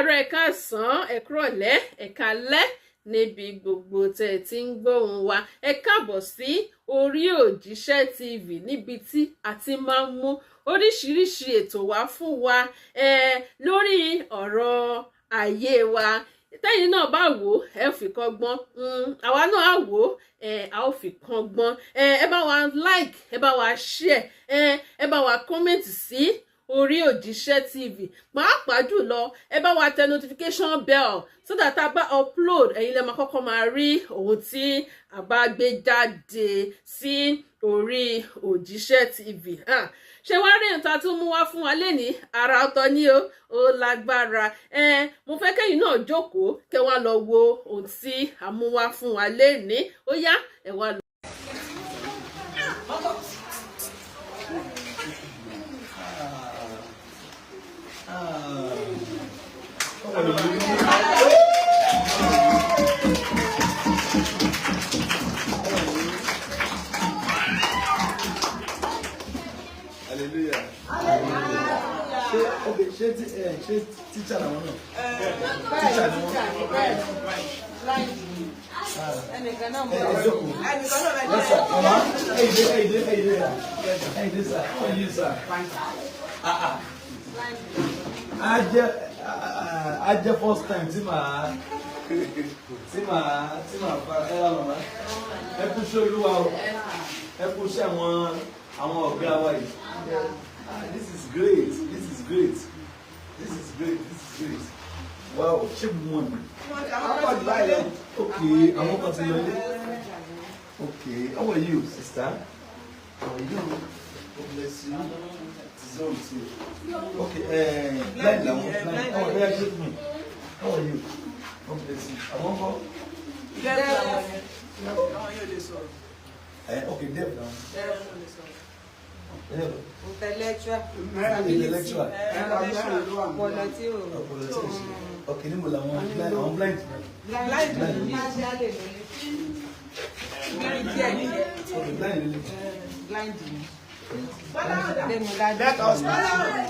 káàárọ̀ ẹ káàsán ẹ kúrọ̀lẹ́ ẹ káalẹ́ níbi gbogbo tẹ́ ti ń gbóhùn wa ẹ káàbọ̀ sí orí òjíṣẹ́ TV níbi tí a ti máa ń mú oríṣiríṣi ètò wá fún wa lórí ọ̀rọ̀ ayé wa tẹ́yin náà bá wò ẹ fi kọ́gbọ́n àwa náà á wò a ó fi kọ́gbọ́n ẹ bá wa like ẹ bá wa share ẹ bá wa comment sí orí òjíṣẹ́ TV pàápàá jùlọ ẹ bá wa tẹ notification bell so that a bá upload ẹ̀yin lẹ máa kọ́kọ́ máa rí ohun tí a bá gbé jáde sí orí òjíṣẹ́ TV ṣé wá rí nǹkan tó mú wá fún wa lẹ́ni ara ọ̀tọ̀ ni ó lágbára mo fẹ́ kẹ́yìn náà jókòó kẹ́ wá lọ wo ohun tí a mú wá fún wa lẹ́ni ó yá ẹ wá lọ. Hallelujah. Okay, ṣé teacher la wọ́n náà? Teacher ni wọ́n. Ẹnìkan náà mọ̀ ọ́. Ẹnìkan náà mọ̀ ọ́. Yes sir. Mama, hey sir. How are you sir? I just first time tí màá fa ẹ̀rọ màmá. Ẹ kú ṣe olúwa o. Ẹ kú ṣe àwọn ọ̀gá wa yìí. This is great. Wow, ṣé mo mọ̀ ní? Okay, àwọn kan ti lọ ilé. Okay, how are you, sister? How are you? God bless you. Okay, blind làwọn blind. How are you? How are you? God bless you. Àwọn kọ́? Okay, deaf now. Intellectual. Okay, ni mo la wọn blind.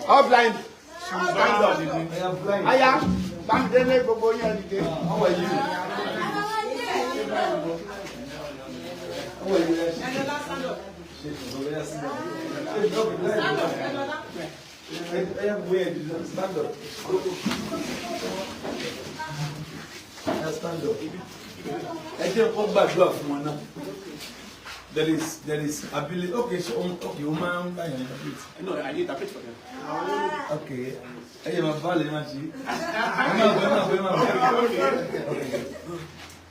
All blind. Aya, bamdele gbogbo yẹn dìde. How are you? There is ability. Okay, so woman. No, I need to pay for them. Okay.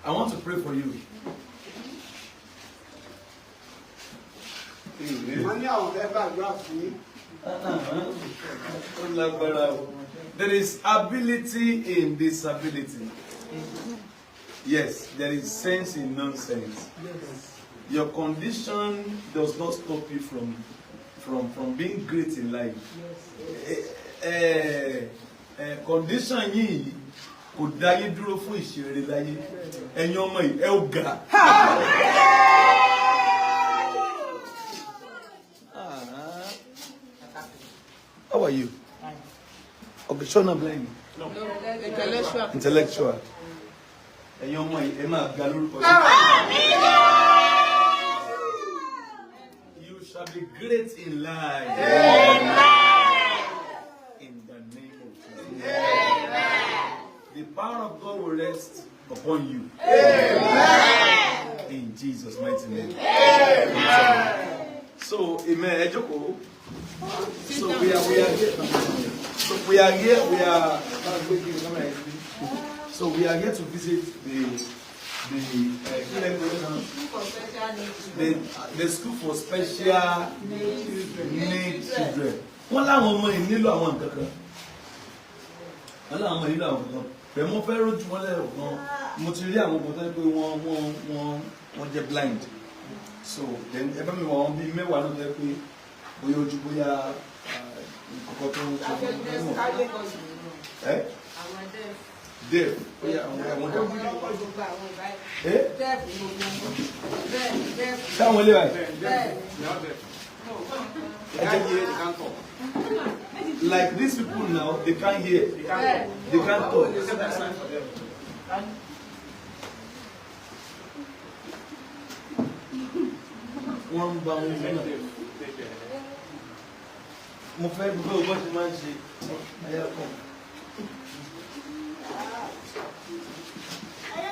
I want to pray for you. There is ability in disability. Yes, there is sense in nonsense. Your condition does not stop you from being great in life. Condition yìí kò dáyé dúró fún ìṣeré láyé. Ẹ̀yin ọmọ yìí ẹ ó ga. How are you? Okay, show no blind. No, intellectual. Intellectual. Ẹ̀yin ọmọ yìí ẹ máa ga lórúkọ. You shall be great in life. Amen. In the name of Jesus. Amen. The power of God will rest upon you. Amen. In Jesus' mighty name. Amen. So, amen. So we are here to visit the school for special needs children. Wọ́n láwọn ọmọ yìí nílò àwọn nǹkan kan. Bẹ́ẹ̀ mo fẹ́ rojú wọn lẹ́ẹ̀kan. Mo ti rí àwọn ọmọ tó ń pè wọ́n jẹ́ blind. So then ẹ bá mi wọ̀ wọ́n bíi mẹ́wàá ló jẹ́ pé bóyá ojú bóyá nǹkan tó ń sọ fún mi. Dave, bóyá àwọn sáwọn ilé báyìí. like these people now, they can't hear. They can't talk. One bound. Mo fẹ́ gbogbo ọgbọ́n ti máa ń ṣe ẹyẹ kan.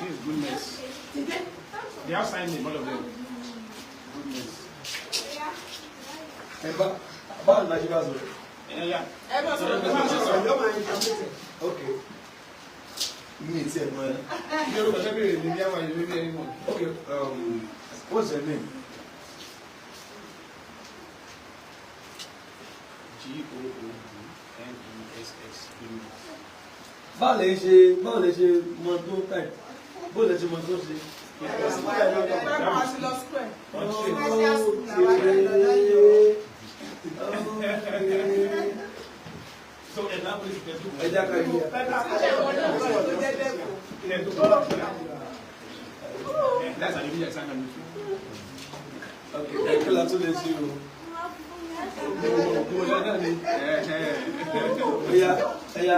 This is goodness. They have signed name, all of them. Goodness. Báwo ni a ṣe bá sọ̀rọ̀? Yeah. Okay. Me too, man. Okay. What's your name? Goodness. Báwo lè ṣe mọ tó táì? Báwo lè ṣe mọ tó ṣe? So example is Ẹja ká yíyá. that's an immediate example. Okay. Ẹ kí la tún lè ṣe o. Ẹya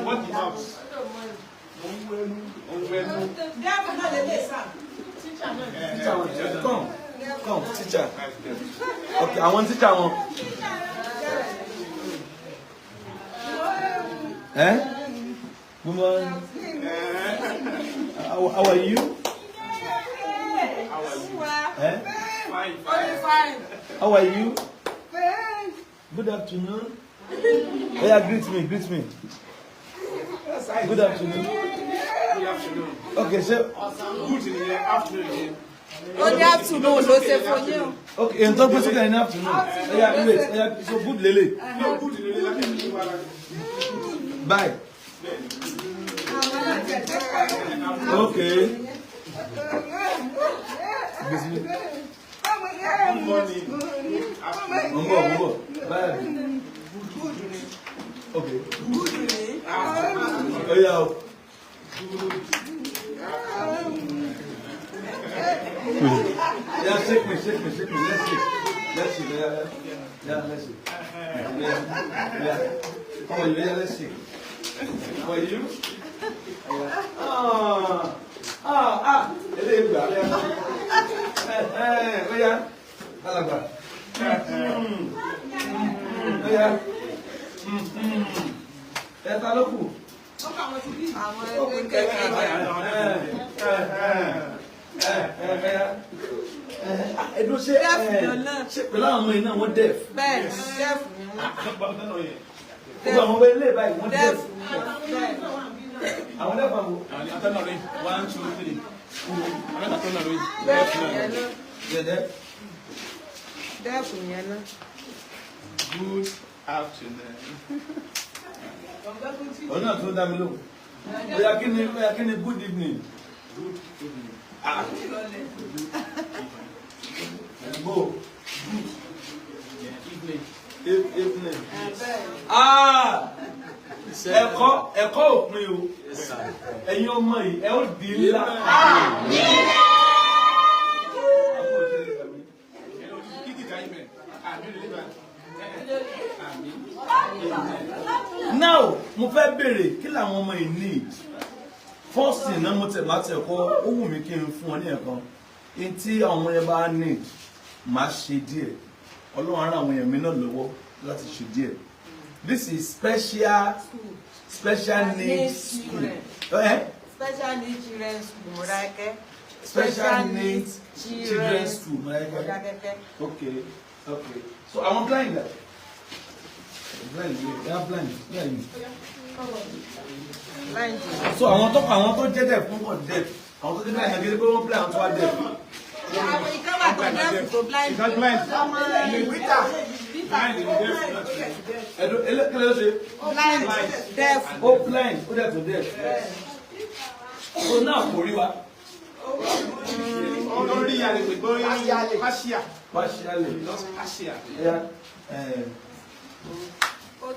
What the house? Come, teacher. Okay, I want teacher one. Good morning. How are you? Fine. How are you? Good afternoon. Yeah, greet me. Good afternoon. Okay, so Good in the afternoon. Good afternoon, ló ṣe fún yín. okay, and talk to in the afternoon. Yeah, wait. Yeah, so good, Lele. No, good in the Bye. Okay. Good morning. Mumbo. Bye. Okay. Oh yeah. Yeah, shake me. Let's shake. Let's shake. Yeah, let's shake. Yeah. How are you? Yeah, let's shake. How are you? Oya. Alagba. Oya. Ta ló kù. Ẹdun ṣe pẹ̀lú àwọn ọmọ iná wọn def. Bẹ́ẹ̀ni, def ni wọ́n. Gbogbo àwọn ọmọ ilé báyìí wọ́n def. Àwọn def àwọn. One, two, three. Def yẹn náà. Good afternoon. Ọ̀nà tó dá mi lóhùn. Bóyá kí ni good evening. Good evening. Go. Evening. Ẹ̀kọ́ òpin o. Ẹ̀yin ọmọ yìí ẹ ó di ńlá. Now, mo fẹ́ béèrè kí làwọn ọmọ yìí need. First thing náà mo tẹ̀ máa tẹ̀ kọ́ ó wù mí kí n fún ọ ní ẹ̀kan. N tí àwọn ọmọ yẹn bá need máa ṣe díẹ̀. Ọlọ́run á ràn àwọn èèyàn mi náà lọ́wọ́ láti ṣe díẹ̀. This is special needs school. Special needs children school, Moraike. Special needs children school, Moraike. Okay. So I'm blind. Blind. They are blind. Blind. So àwọn tó jẹ́ dẹ̀ fún wọn dẹ̀. Àwọn tó jẹ́ dẹ̀ yẹn gẹ́gẹ́ pé wọ́n play àwọn tó wá dẹ̀. Àwọn ìkàwé àgbàdo tó blind. Not blind. Blind, deaf. Oh, blind. Oh, that's deaf. So now, Koriwa. Partially. Yeah.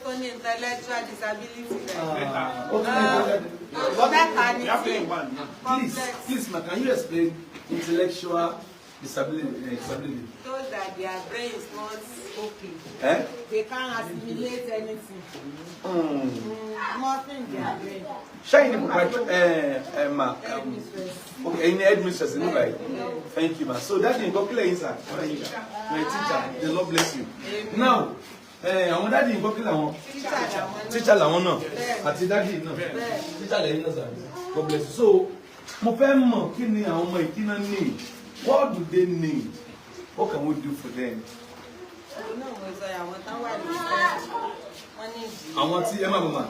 Only intellectual disability. Please, ma, can you explain intellectual disability? Those that their brain is not okay. They can't assimilate anything. Nothing in their brain. Shine ma. Okay, in headmistress, right? Thank you, ma. So that in Gokile inside. My teacher, the Lord bless you. Now, àwọn daddy in Gokile àwọn teacher làwọn náà àti daddy náà teacher lẹ́yìn náà sir. God bless you. So, mo fẹ́ mọ̀ kí ni àwọn ọmọ ìkíná need. What do they need? What can we do for them? Àwọn tí ẹ máa bọ̀ mà.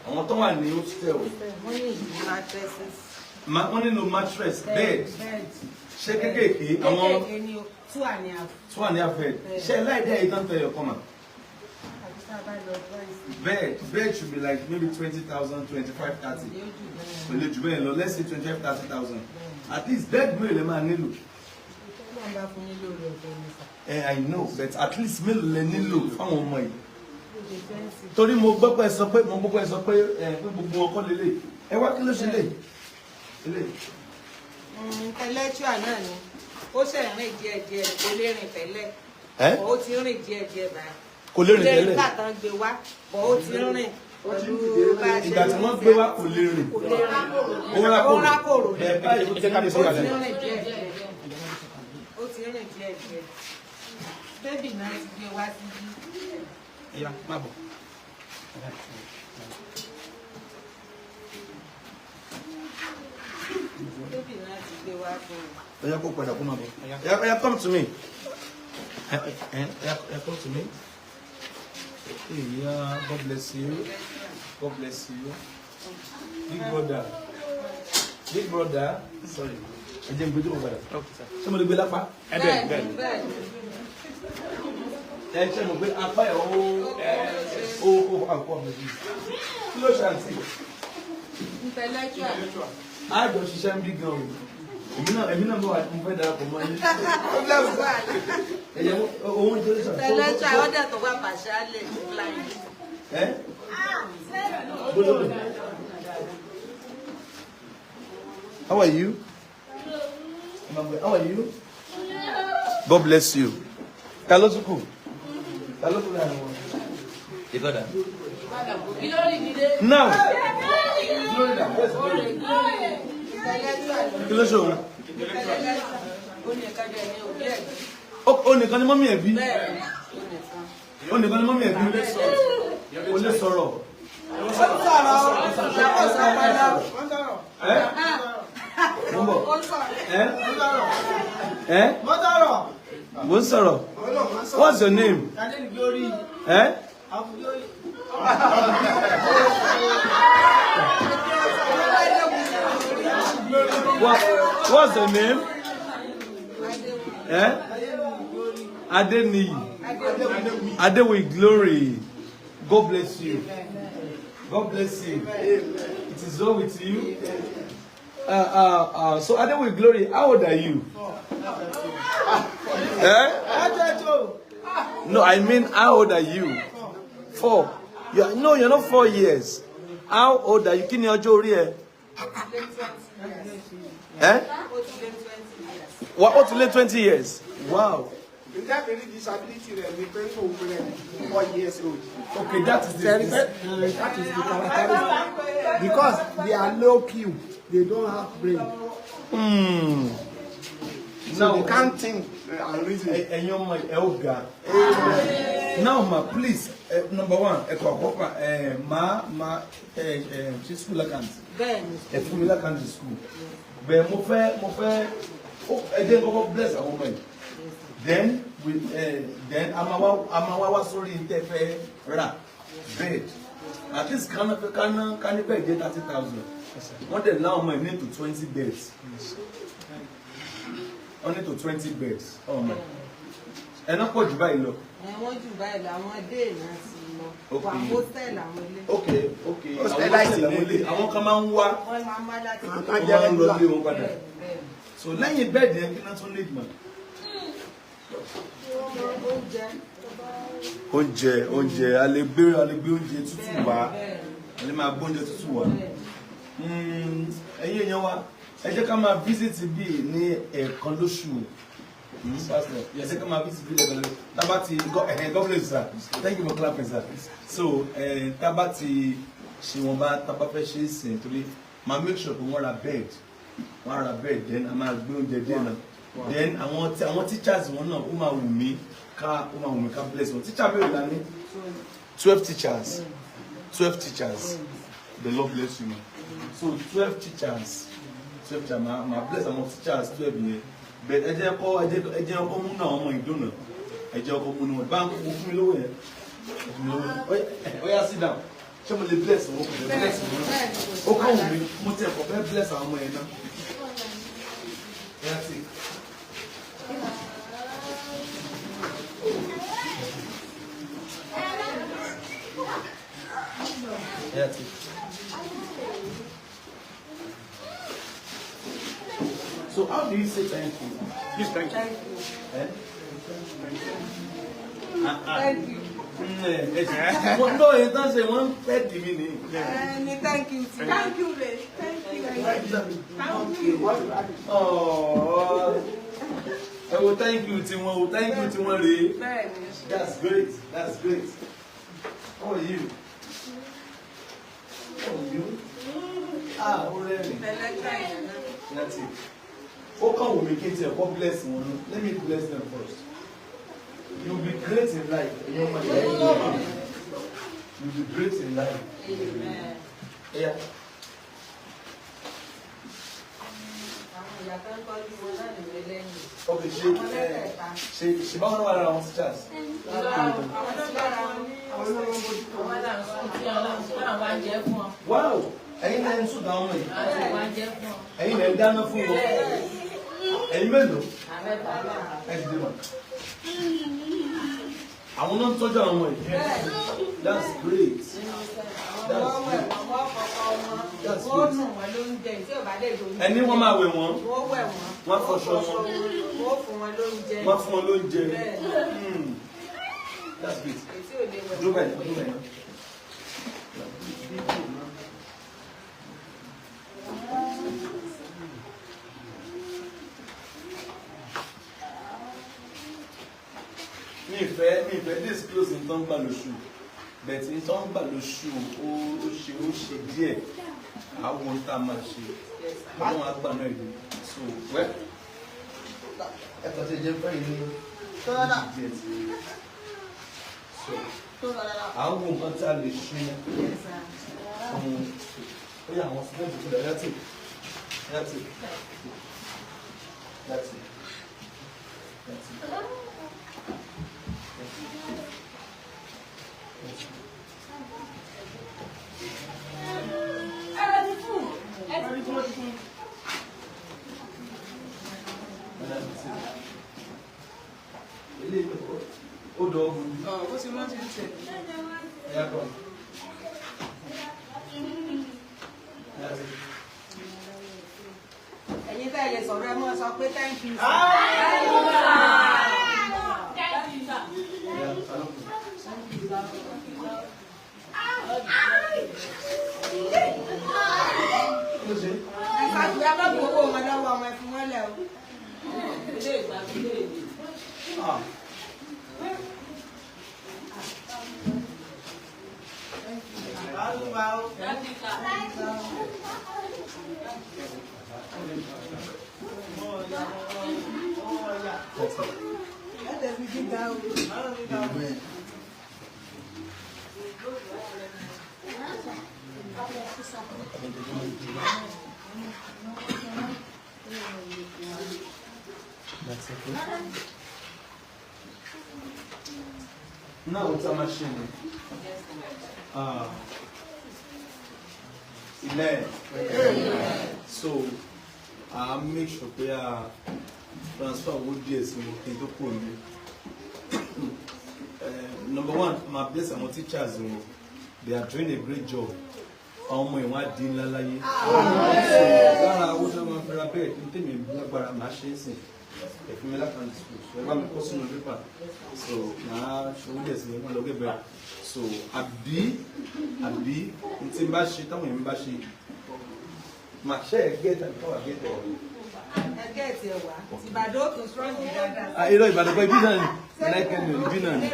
Àwọn tó wà ní hostel. Wọ́n nílò mattress, bed. Ṣé kékèké àwọn 2.5 bed. Ṣé láìdẹ́ ìdán tẹ̀ yọ̀ kọ́mà? Bed should be like maybe 20,000, 25, 30. Let's say 25, 30,000. At least bed mélòó lè máa nílò. I know, but at least mélòó lè nílò fáwọn ọmọ yìí. Torí mo gbọ́ pé sọ pé gbogbo ọkọ lélẹ̀. Ẹ wá kí ló ṣe lè? Intellectual náà ni. Ó ṣe rìn díẹ̀ kò lè rìn tẹ́lẹ̀. Ó ti rìn díẹ̀ báyìí. Kò lè rìn tẹ́lẹ̀. Nígbà tán gbé wá, bọ̀ ó ti rìn. Ìgbà tí wọ́n gbé wá kò lè rìn. Ó rákòrò. Bẹ́ẹ̀ báyìí ó ti rìn díẹ̀. Ó ti rìn díẹ̀. Bébì náà ti gbé wá síbí. Ìyá, má bọ̀. Bébì náà ti gbé wá fún un. Oya kó padà kó má bọ̀. Oya come to me. Oya come to me. Yeah, God bless you. God bless you. Big brother. Sorry. Ẹ jẹ́ gbé tó padà. Ṣé mo lè gbé lápá? Bẹ́ẹ̀. Ẹ ṣe mo gbé apá ẹ̀ ó àkọ́ mi. Kí ló ṣàǹtì? Intellectual. Àjọ ṣiṣẹ́ ń bí gan o. Èmi náà bọ̀ wá mo fẹ́ darapọ̀ mọ́ yín. Ẹ̀yẹ owó intellectual. Intellectual ó dẹ̀ tó wá pàṣálẹ̀ láyé. How are you? How are you? God bless you. Kalosuku. You got that? Now. Kalosuku. Ó nìkan ni mọ́mí ẹ̀ bí. Ó nìkan ni mọ́mí ẹ̀ bí. Ó lè sọ̀rọ̀. What's your name? What's your name? Adeniyi. Adewi Glory. God bless you. God bless you. It is well with you. So Adewi Glory, how old are you? No, I mean, how old are you? 4. No, you're not 4 years. How old are you? Kí ni ọjọ́ orí ẹ? What? Ó ti lé 20 years. Wow. Disability 4 years old. Okay, that is the characteristic. Because they are low Q, they don't have brain. So they can't think and reason. Now, ma, please, number one, she's school account. School account is school. But mo fẹ́, then go bless our woman. Then amawa sorry interfere ra bed. At least can pay 30,000. What they now my need to 20 beds. Only to 20 beds. Oh my. Ẹ náà pọ̀ jù báyìí lọ. Wọ́n jù báyìí lọ, àwọn dé náà sì lọ. Wà hostel àwọn ilé. Okay. Àwọn kan máa ń wá. Wọ́n máa ń má láti. Wọ́n máa ń lọ lé wọn padà. So lẹ́yìn bẹ́ẹ̀dì yẹn kí náà tún lè mọ̀. Oúnjẹ a lè gbé oúnjẹ tútù wá. A lè máa gbé oúnjẹ tútù wá. Ẹ̀yin èèyàn wa, ẹ jẹ́ ká máa visit bí ní ẹ̀ẹ̀kan lóṣù. Ẹ jẹ́ ká máa visit bí lẹ́ẹ̀kan lóṣù. Tábà ti God bless you, sir. Thank you for clapping, sir. So tábà ti ṣe wọn bá tábà fẹ́ ṣe é sìn torí máa make sure pé wọ́n ra bed then a máa gbé oúnjẹ dé náà. Then àwọn teachers wọn náà ó máa wù mí ká bless wọn. Teacher bẹ́ẹ̀ la ní 12 teachers. The Lord bless you, man. So 12 teachers ma bless àwọn teachers 12 yẹn. But ẹ jẹ́ kó mú náà ọmọ ìdúnà. Ẹ jẹ́ kó mú náà. Bá ń kó fún mi lówó yẹn. Ó yá sit down. Ṣé mo lè bless wọn? Ó kàn wù mí. Mo tẹ̀ kọ̀ fẹ́ bless àwọn ọmọ yẹn náà. That's it. That's it. So how do you say thank you? Please, thank you. Thank you. No, it doesn't say one pet meaning. Thank you. Thank you, Ray. Thank you. Oh. Oh, thank you, Timon. Thank you, Timon. That's great. How are you? Already. That's it. Oh, come with me, kids. God bless them. Let me bless them first. You'll be great in life. You'll be great in life. Amen. Yeah. Okay, she bought one around teachers. Wow! Ẹ̀yin náà ń sùn dáhùn mọ́ yìí. Ẹ̀yin náà ń dáná fún wọn. Ẹ̀yin mélòó? Ẹ ti dé mọ̀. Àwọn náà ń tọ́jú àwọn ọmọ yìí. That's great. Ẹni wọ́n máa wẹ̀ wọ́n. Wọ́n fọṣọ wọn. Wọ́n fún wọn lóúnjẹ. That's great. Dúró bẹ́ẹ̀. Mi ìfẹ́ disclose ní tán gbà lóṣù but ní tán gbà lóṣù ó ṣe díẹ̀ àwọn tá a máa ṣe àwọn àgbà náà ìlú so wẹ́ ẹ̀kọ́ tí jẹ́ fẹ́ ìlú díẹ̀ so àwọn nǹkan tí a lè ṣe ó yà àwọn student tó dẹ̀ that's it. Ẹ̀yin tá ilé sọ̀rọ̀ ẹ mọ́ sọ pé thank you. Ẹ má bu owó wọn lọ́wọ́ ọmọ ẹ fún wọn lẹ̀ o. That's okay. Now it's a machine. 11. So I'll make sure we transfer wood DS in the number one, my place and my teachers, they are doing a great job. Ọmọ ìwọ̀n di ńlá láyé. Lára owó tó máa ń fẹ́ra bẹ́ẹ̀ ní tèmi lágbára máa ṣe é sìn. Ẹ̀fún mi lákàntì school. Ẹ bá mi kọ́ sínú pépà. So máa ṣòwò dẹ̀ sí ní wọ́n lọ gẹ́gẹ́. So àbí ní tí n bá ṣe táwọn èèyàn bá ṣe. Màá ṣe ẹ̀gẹ́ tàbí káwá gẹ́gẹ́ ọ̀rọ̀. Ẹ̀gẹ́ ti ẹ̀wà. Ìbàdàn ó tún strong jù dáadáa. Irọ́ Ìbàdàn kọ́ ibi náà ni.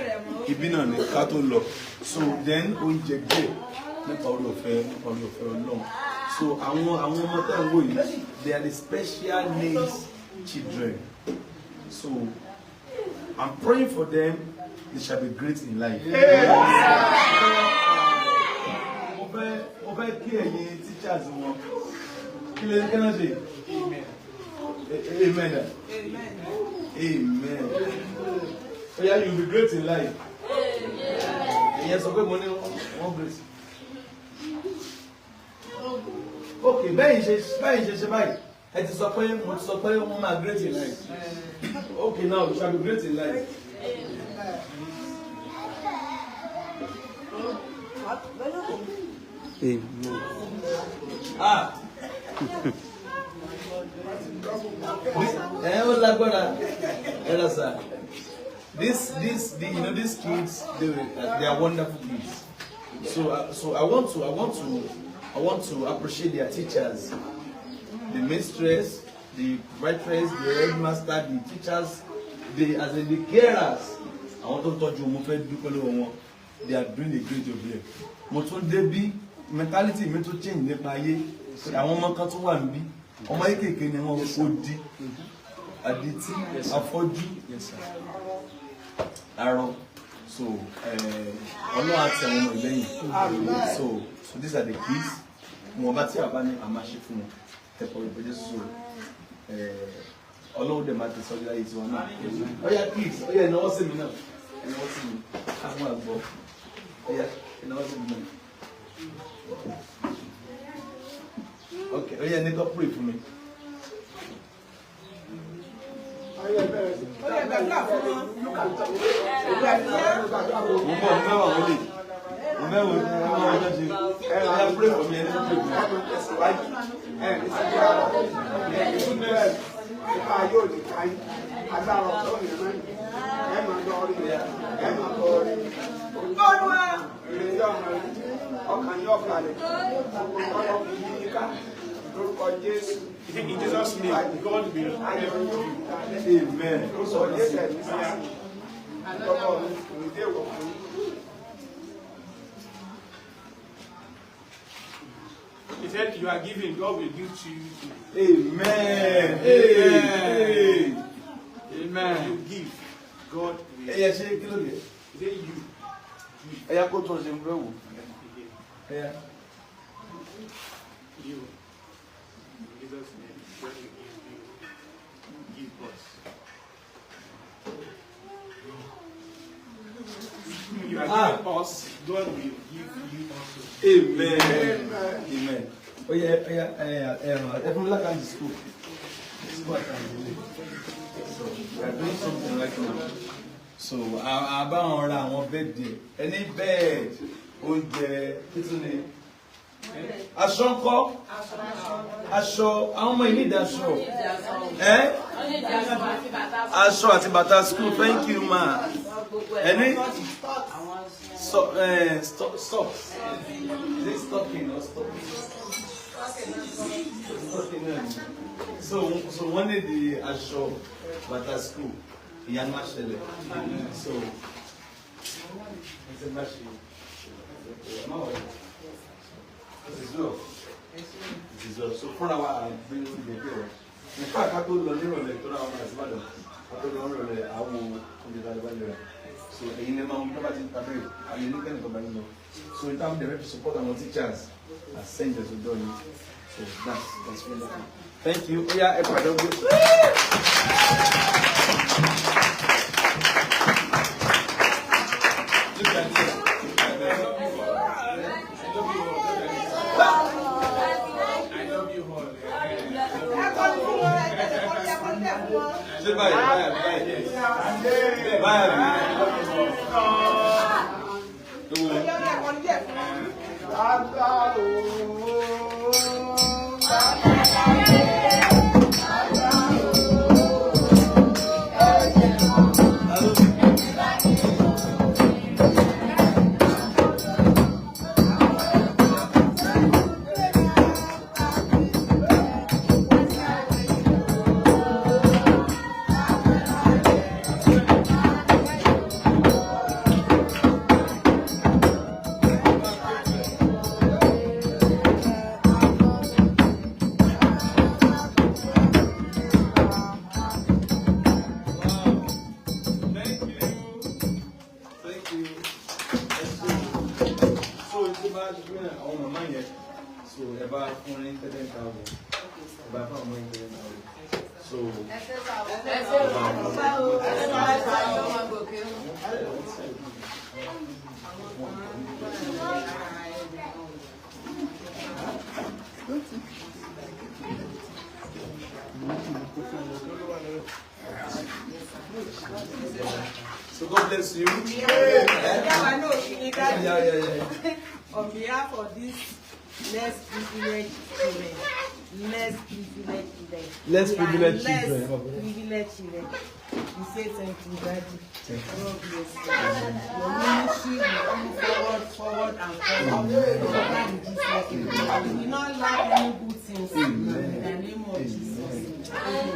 Ibi náà ni ká tó lọ. So then oúnjẹ díẹ̀. Nípa orí ọ̀fẹ́ Ọlọ́run. So àwọn ọmọ tẹ́ ń wò yìí, they are the special needs children. So I'm praying for them. They shall be great in life. Mo fẹ́ kí ẹ̀yin teachers wọn. Kí lè kí náà ṣe? Amen. Amen. Oh yeah, you will be great in life. Ìyẹn sọ pé mo ní wọ́n great. Okay, báyìí ṣe báyìí. Ẹ ti sọ pé mo ti sọ pé wọ́n máa great in life. Okay, now you shall be great in life. Amen. These kids, they are wonderful kids. So I want to appreciate their teachers, the mistress, the waitress, the headmaster, the teachers, the carers. I want to touch you. They are doing a great job here. Mentality me to change nípa ayé. Àwọn ọmọ kan tó wà níbí. Ọmọ kékeré ni wọ́n ó di. Adití, afọ́jú. Arọ. So, Ọlọ́run àti àwọn ọmọ ìlẹ́yìn. So these are the kids. Mo bá tí a bá ní a máa ṣe fún wọn. Ẹ̀pọ̀ ìpèjì so. Ọlọ́run dẹ̀ máa ti sọ́jú láyé tiwọn náà. Ọya kids, ọya ìnáwó sí mi náà. Ìnáwó sí mi. Àwọn àgbọ̀. Ọya ìnáwó sí mi náà. Okay, oh yeah, Nick, pray for me. In Jesus' name, God will help you. Amen. He said, you are giving, God will give to you. Amen. Amen. You give, God will. He said, you. In Jesus' name, God will give us. You are giving us, God will give you also. Amen. Oh yeah. Everyone like at the school. So we are doing something right now. So about our birthday. Any bed on the kitchen. Aṣọ ńkọ́? Aṣọ, àwọn ọmọ yìí need aṣọ. Aṣọ àti bàtà school, thank you ma. Any? Stop. Is it stocking or stocking? So one day the aṣọ bàtà school, ìyá máa ṣẹlẹ̀. So it's a machine. This is well. So for our bring to the here. In fact, I told the little lecturer on my brother. I told the I will so in the moment about it, I mean, look at the so in terms of the support our teachers, as senders will do. So that's wonderful. Thank you. Yeah, look at this. Bye. So God bless you. On behalf of this less privileged children, we say thank you, Daddy. God bless you. Your ministry will move forward and forward. We will not lack any good things in the name of Jesus. Amen.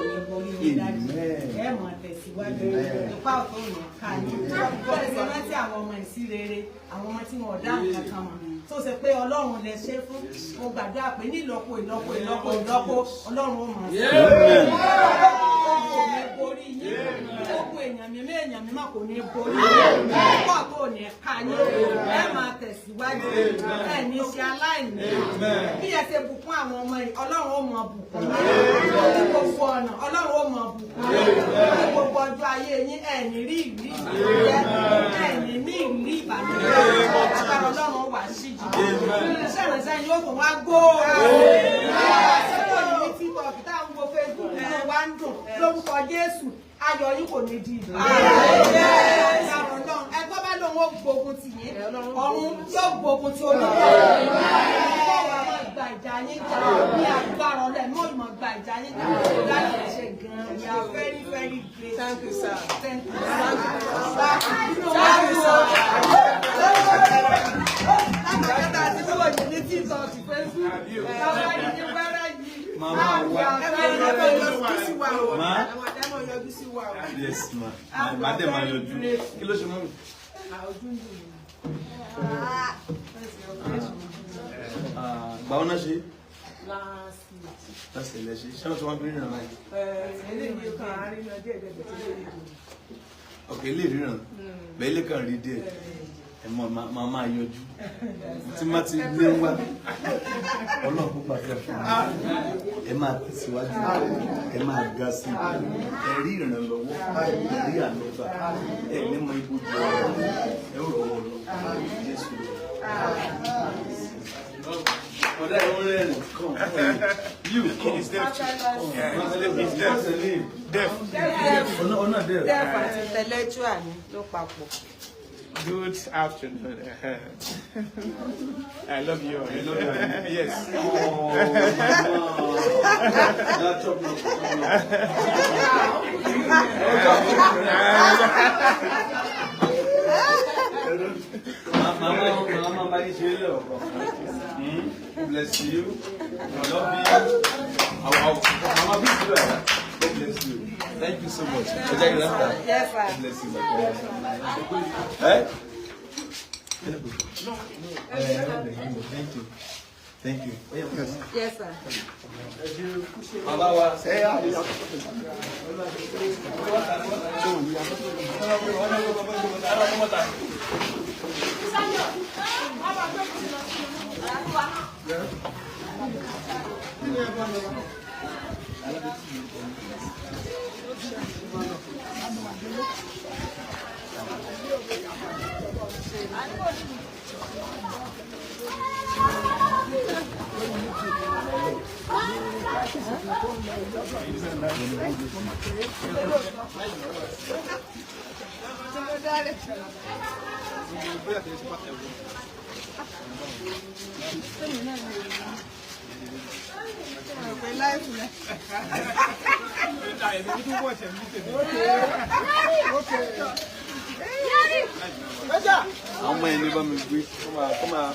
tó ṣe pé Ọlọ́run lè ṣe fún mo gbàdúrà pé ní ìlọ́po Ọlọ́run ó máa ṣe borí yín gbogbo èèyàn mi má kò ní borí pọ̀ tó ní ká ní ẹ máa tẹ̀síwájú ẹ ní ṣe aláìní bí ẹ ṣe bùkún àwọn ọmọ yìí Ọlọ́run ó máa bùkún ní gbogbo ọ̀nà Ọlọ́run ó máa bùkún ní gbogbo ọjọ́ ayé yín ẹ ní rí ìrírí ẹ ní ìrírí ìbànújẹ́ agbára Ọlọ́run wà sí jù iṣẹ́ ìrìnsẹ́ yóò kò wá gbóòrò wa ń dùn lórúkọ Jésù ayọ̀ yín kò ní di ìdùnnú. Ẹgbẹ́ bá lóun ó gbógun tì yín ọ̀run yóò gbógun ti olùkọ́ gba ìjà yín jà ní agbára ọ̀lẹ́ mọ́ ìmọ̀ gba ìjà yín jà láti ṣe gan-an. We are very very great. Thank you sir. Thank you. Thank you sir. Lákàtà àti tó wọ̀ ní TikTok ti Facebook. Àwọn ìdí wẹ́rẹ́ yìí. Mama wa. Yes ma. Madam ma yọjú. Kí ló ṣe mọ́ mi? Báwo náà ṣe? Láti ilẹ̀ ṣe. Ṣé wọ́n ti wọ́n bí ríran láì? Ok, ilé ríran. Bẹ́ẹ̀ ilé kan rí díẹ̀. Ẹ̀mọ́ máa yọjú. Tí má ti gbé wá. Ọlọ́run kó pàṣẹ fún mi. Ẹ máa tẹ̀síwájú. Ẹ máa ga sí i. Ẹ rí ìrànlọ́wọ́. Ẹ rí àlọ́gbà. Ẹ ní mọ ibú jù ọ̀rọ̀. Ẹ ó rọ̀ wọ̀ lọ. Jésù. Ọ̀dà ẹ̀wọ̀n rẹ̀ nì. You come. He's deaf. He's deaf. Ọ̀nà deaf. Deaf àti intellectual ni ló papọ̀. Good afternoon. I love you. I love you. Yes. Oh, Mama, bless you. I love you. Mama, God bless you. Thank you so much. Yes, sir. God bless you. Hey? Thank you. Thank you. Yes, sir. Baba, say hi. How many of them we come on.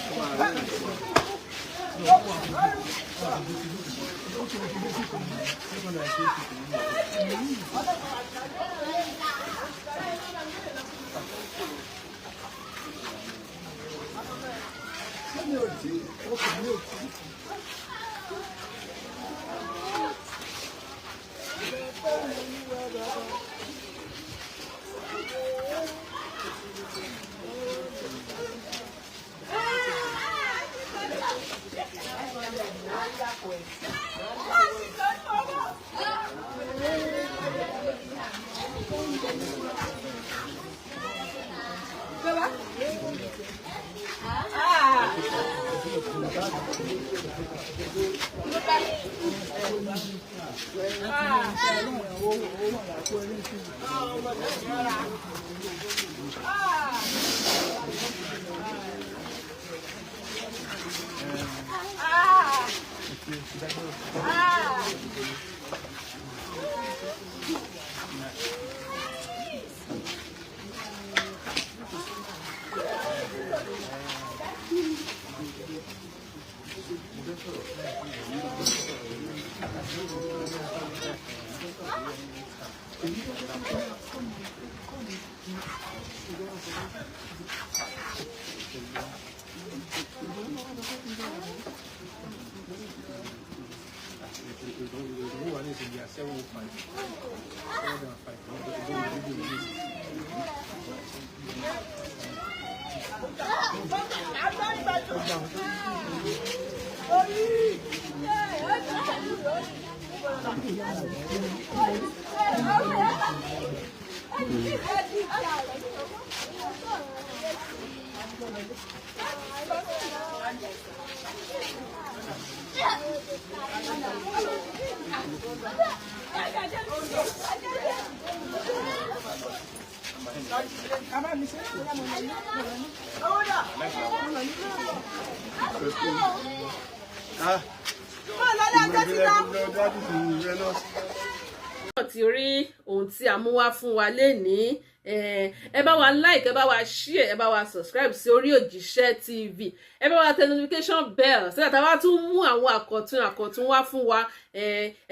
Ti rí ohun tí a mú wá fún wa lénìí, ẹ bá wa like, ẹ bá wa share, ẹ bá wa subscribe sí Orí Òjíṣẹ́ TV, ẹ bá wa tẹ notification bell so that a bá tún mú àwọn àkọ̀tun wá fún wa,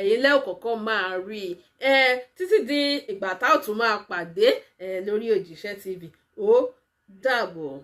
ẹ̀yin lẹ́ ò kọ́kọ́ máa rí títí di ìgbà tá ò tún máa pàdé lórí Òjíṣẹ́ TV. Ó dàbọ̀.